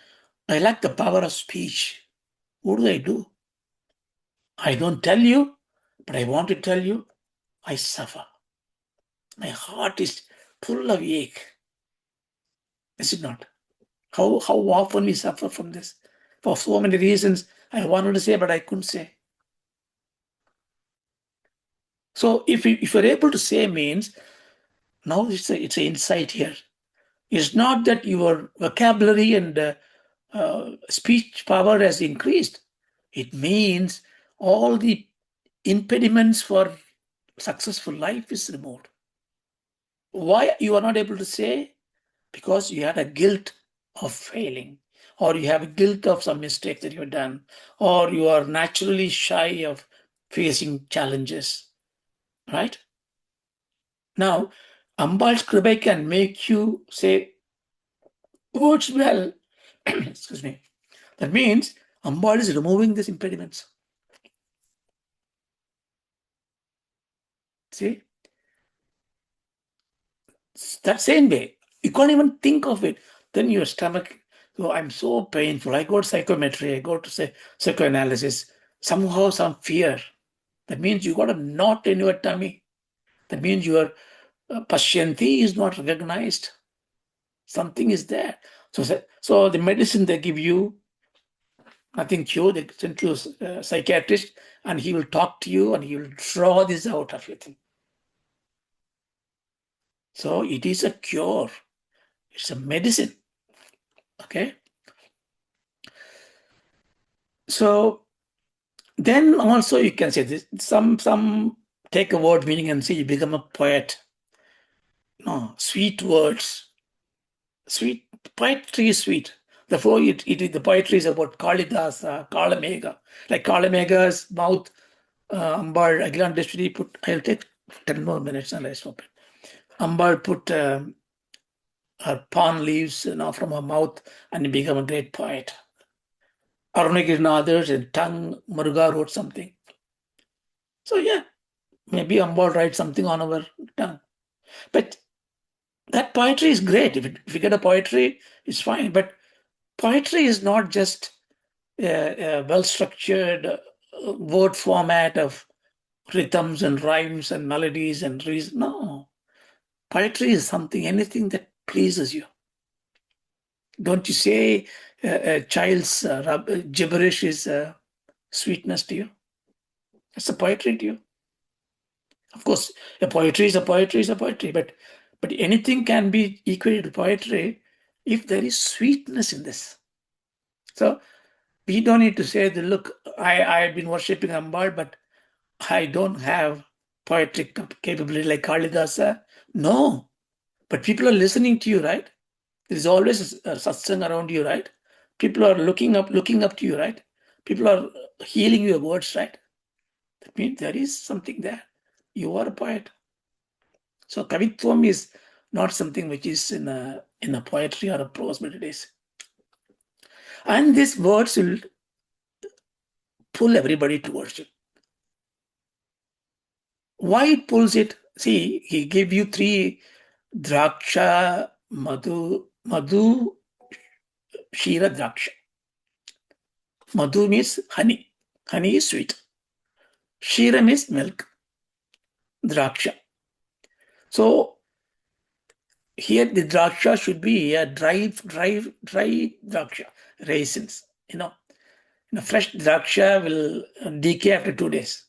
I lack the power of speech. What do? I don't tell you, but I want to tell you, I suffer. My heart is full of ache. Is it not? How often we suffer from this? For so many reasons I wanted to say, but I couldn't say. So if you're able to say means, now it's an insight here. It's not that your vocabulary and speech power has increased. It means all the impediments for successful life is removed. Why you are not able to say? Because you had a guilt of failing, or you have a guilt of some mistake that you have done, or you are naturally shy of facing challenges, right? Now, Ambal's Kripa can make you say words well. Excuse me. That means Ambal is removing these impediments. See? That same way, you can't even think of it. Then your stomach, oh, I'm so painful. I go to psychometry, I go to say psychoanalysis. Somehow, some fear. That means you got a knot in your tummy. That means your pashyanti is not recognized. Something is there. So the medicine they give you, nothing cure. They send to a psychiatrist, and he will talk to you, and he will draw this out of your thing. So it is a cure. It's a medicine. Okay. So then also you can say this. Some take a word meaning and say you become a poet. No, sweet words. Sweet poetry is sweet. Therefore, the poetry is about Kalidasa, Kalamega. Like Kalamega's mouth, Ambar, Agilandeshwari put, I'll take 10 more minutes and I stop it. Ambar put her palm leaves from her mouth and he became a great poet. Arunagirinathers in tongue, Muruga wrote something. So yeah, maybe Ambal writes something on our tongue. But that poetry is great. If you get a poetry, it's fine. But poetry is not just a well-structured word format of rhythms and rhymes and melodies and reason. No. Poetry is something, anything that pleases you. Don't you say a child's gibberish is sweetness to you? It's a poetry to you. Of course, a poetry is a poetry is a poetry, but anything can be equated to poetry if there is sweetness in this. So we don't need to say that, look, I've been worshipping Ambal, but I don't have poetic capability like Kalidasa. No, but people are listening to you, right? There is always a satsang around you, right? People are looking up to you, right? People are healing your words, right? That means there is something there. You are a poet. So kavitvam is not something which is in a poetry or a prose, but it is. And these words will pull everybody towards you. Why it pulls it? See, he gave you 3 draksha, madhurimad-hurīṇāḥ. Madhu means honey. Honey is sweet. Shira means milk. Draksha. So here the draksha should be a dry draksha, raisins. Fresh draksha will decay after 2 days.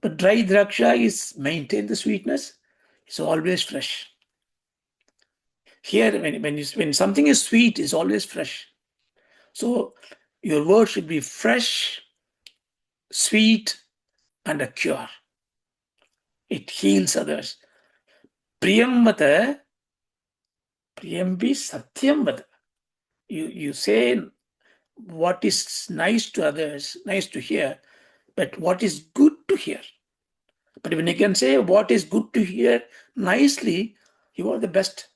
But dry draksha is maintain the sweetness. It's always fresh. Here, when something is sweet, it's always fresh. So your word should be fresh, sweet, and a cure. It heals others. Priyamvata, priyambi satyamvata. You say what is nice to others, nice to hear, but what is good to hear. But when you can say what is good to hear nicely, you are the best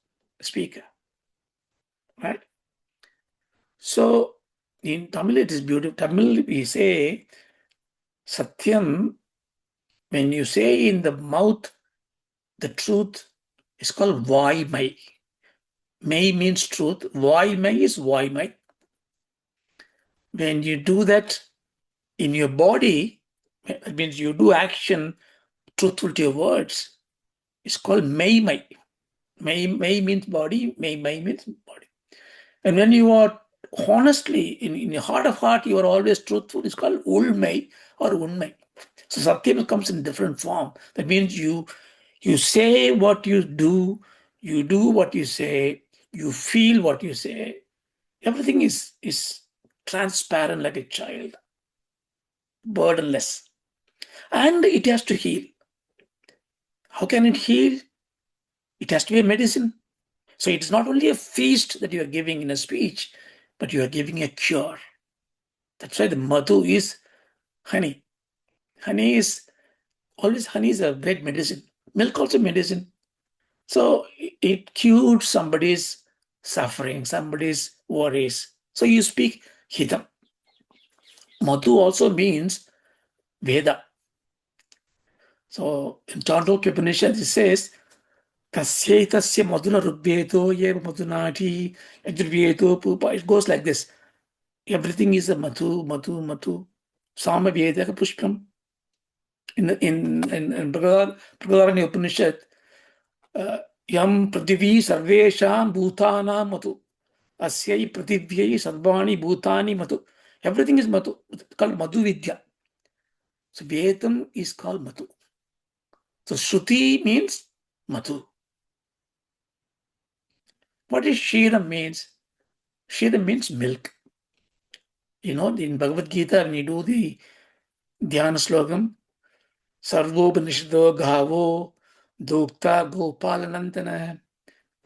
speaker. Right? So in Tamil it is beautiful. Tamil we say Satyam, when you say in the mouth the truth, is called Vaimai. Mai means truth. Vaimai is Vaimai. When you do that in your body, it means you do action truthful to your words. It's called Mai. Mai means body, Mai means body. And when you are honestly, in your heart of heart, you are always truthful. It's called Ulmai or Unmai. So Satyam comes in different form. That means you say what you do what you say, you feel what you say. Everything is transparent like a child, burdenless. And it has to heal. How can it heal? It has to be a medicine. So it's not only a feast that you are giving in a speech, but you are giving a cure. That's why the madhu is honey. Honey is a great medicine. Milk also medicine. So it cured somebody's suffering, somebody's worries. So you speak hitam. Madhu also means Veda. So in Chandogya Upanishad it says, Tasya madhuna rubbedo yeva madhunati yajurvedo pupa. It goes like this. Everything is a madhu. Sama Vedaka Pushpam. In Prabhadarani Upanishad, Yam Prathivi Sarvesham Bhutana Madhu. Asyai Prathivyai Sarvani Bhutani Madhu. Everything is Madhu. It's called Madhu Vidya. So Vedam is called Madhu. So Shruti means Madhu. What is Kshiram means? Kshiram means milk. You know, in Bhagavad Gita, when you do the Dhyana Slokam, Sarvopanishado Ghavo Dokta Gopalanantana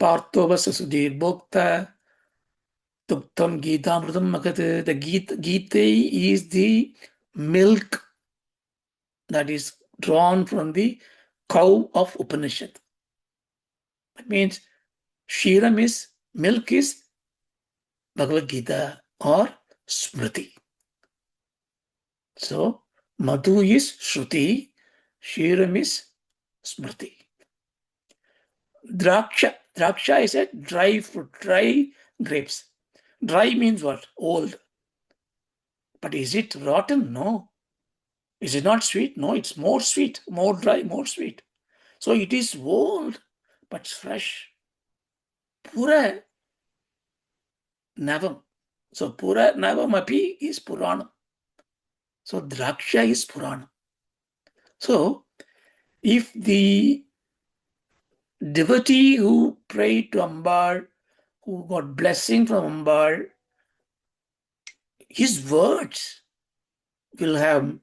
Parthova Sudhir Bhokta Tuktam Gitamrutam Makate. The Gita is the milk that is drawn from the cow of Upanishad. That means Kshiram is, milk is Bhagavad Gita or Smriti. So Madhu is Shruti, Kshiram is Smriti. Draksha is a dry fruit, dry grapes. Dry means what? Old. But is it rotten? No. Is it not sweet? No, it's more sweet, more dry, more sweet. So it is old, but fresh. Pura Navam. So Pura Navam api is Purana. So Draksha is Purana. So if the devotee who prayed to Ambar, who got blessing from Ambar, his words will have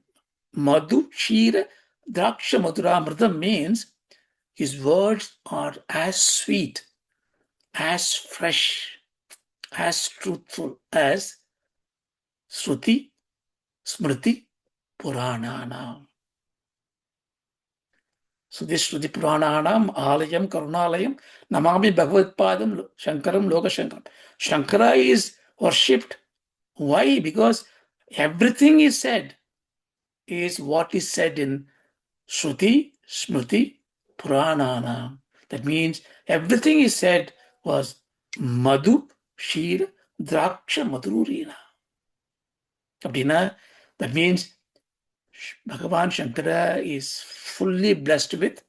Madhu, Shira, Draksha, Madhuramritam means his words are as sweet, as fresh, as truthful as Shruti, Smriti, Purananam. So this Shruti Purananam, Alayam, Karunalayam, Namami Bhagavad Padam, Shankaram, Loka Shankaram. Shankara is worshipped. Why? Because everything is said is what is said in Shruti, Smriti, Purananam. That means everything is said was Madhu, Shira, Draksha, Madhurīṇāḥ. That means Bhagavan Shankara is fully blessed with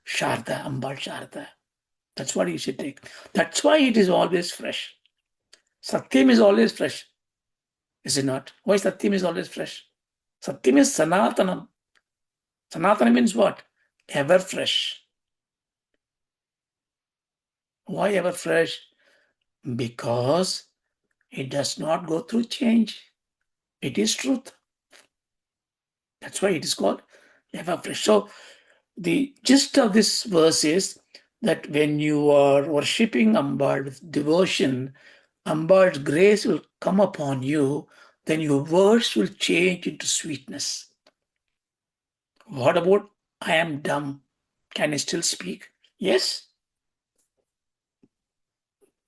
Sharda, Ambal Sharda. That's what you should take. That's why it is always fresh. Satyam is always fresh. Is it not? Why Satyam is always fresh? Satyam is Sanatanam. Sanatana means what? Ever fresh. Why ever fresh? Because it does not go through change. It is truth. That's why it is called ever fresh. So the gist of this verse is that when you are worshipping Ambar with devotion, Ambar's grace will come upon you, then your words will change into sweetness. What about I am dumb? Can I still speak? Yes.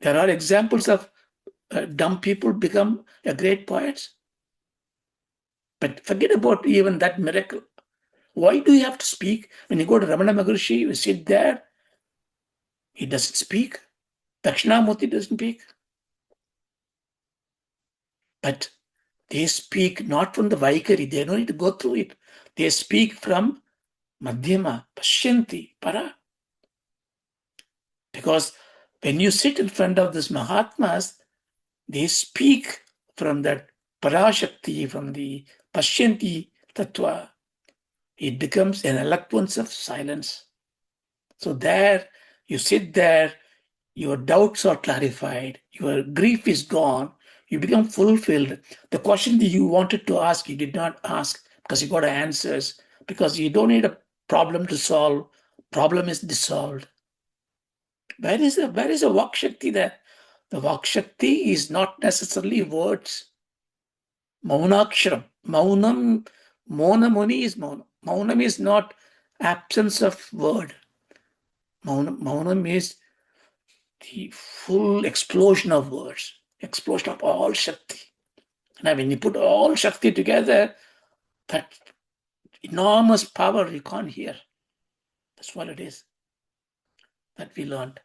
There are examples of dumb people become a great poets. But forget about even that miracle. Why do you have to speak? When you go to Ramana Maharshi, you sit there, he doesn't speak. Dakshinamurti doesn't speak. But they speak not from the Vaikari, they don't need to go through it. They speak from Madhyama, Pashyanti, Para. Because when you sit in front of these Mahatmas, they speak from that Parashakti, from the Pashyanti Tattva. It becomes an eloquence of silence. So there, you sit there, your doubts are clarified, your grief is gone, you become fulfilled. The question that you wanted to ask, you did not ask because you got answers, because you don't need a problem to solve. Problem is dissolved. Where is the Vak Shakti there? The Vak Shakti is not necessarily words. Maunaksharam. Maunam, Maunamuni is Maunam. Maunam is not absence of word. Maunam is the full explosion of words, explosion of all Shakti. Now, when you put all Shakti together, that enormous power you can't hear. That's what it is that we learned.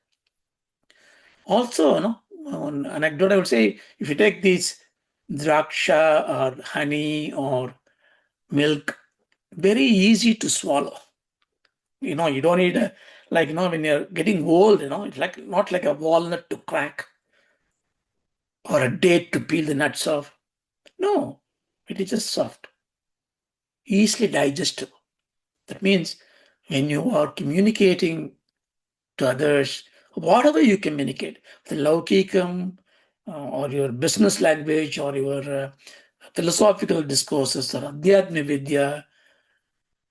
Also, one anecdote I would say, if you take these draksha or honey or milk, very easy to swallow. You don't need when you're getting old, it's not like a walnut to crack or a date to peel the nuts off. No, it is just soft, easily digestible. That means when you are communicating to others, whatever you communicate, the laukikam or your business language or your philosophical discourses or adhyatma vidya,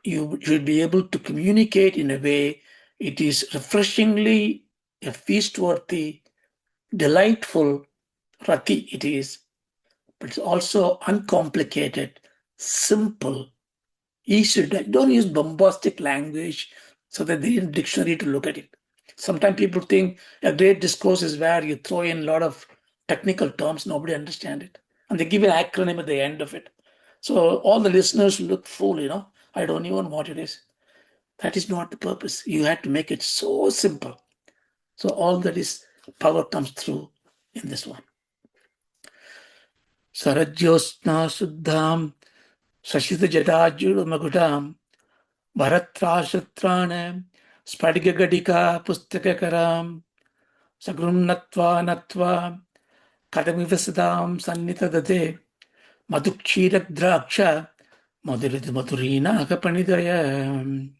you should be able to communicate in a way it is refreshingly a feast-worthy, delightful rati it is, but it's also uncomplicated, simple, easy to. Don't use bombastic language so that they need a dictionary to look at it. Sometimes people think a great discourse is where you throw in a lot of technical terms, nobody understands it. And they give an acronym at the end of it. So all the listeners look fool, I don't even know what it is. That is not the purpose. You have to make it so simple. So all that is power comes through in this one. Śaraj-jyotsnā-śuddhāṁ, śaśiyutajaṭā-jūṭamakuṭāṁ, trāsa-trāṇa, sphaṭika-ghaṭikā, karām, sakr natvā, kathamiva satāṁ, madhurimad-hurīṇāḥ phaṇitayaḥ.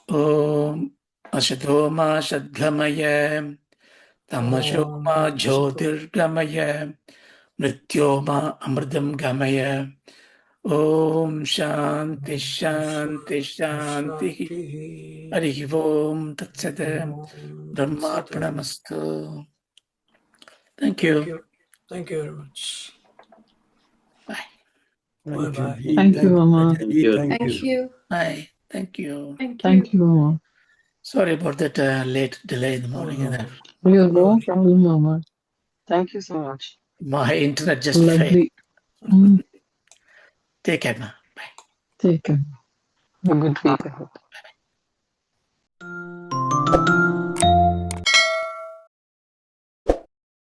Om Asatoma Sadgamaya, Tamasoma Jyotirgamaya, Mrityoma Amritam Gamaya. Om Shanti Shanti Shanti. Harihi Om Tatsata. Dhammarpanamastu. Thank you. Thank you very much. Bye. Bye-bye. Thank you, Mama. Thank you. Thank you. Bye. Thank you. Thank you, Mama. Sorry about that late delay in the morning. You're no problem, Mama. Thank you so much. My internet just failed. Lovely. Take care, ma. Bye. Take care. Have a good week ahead.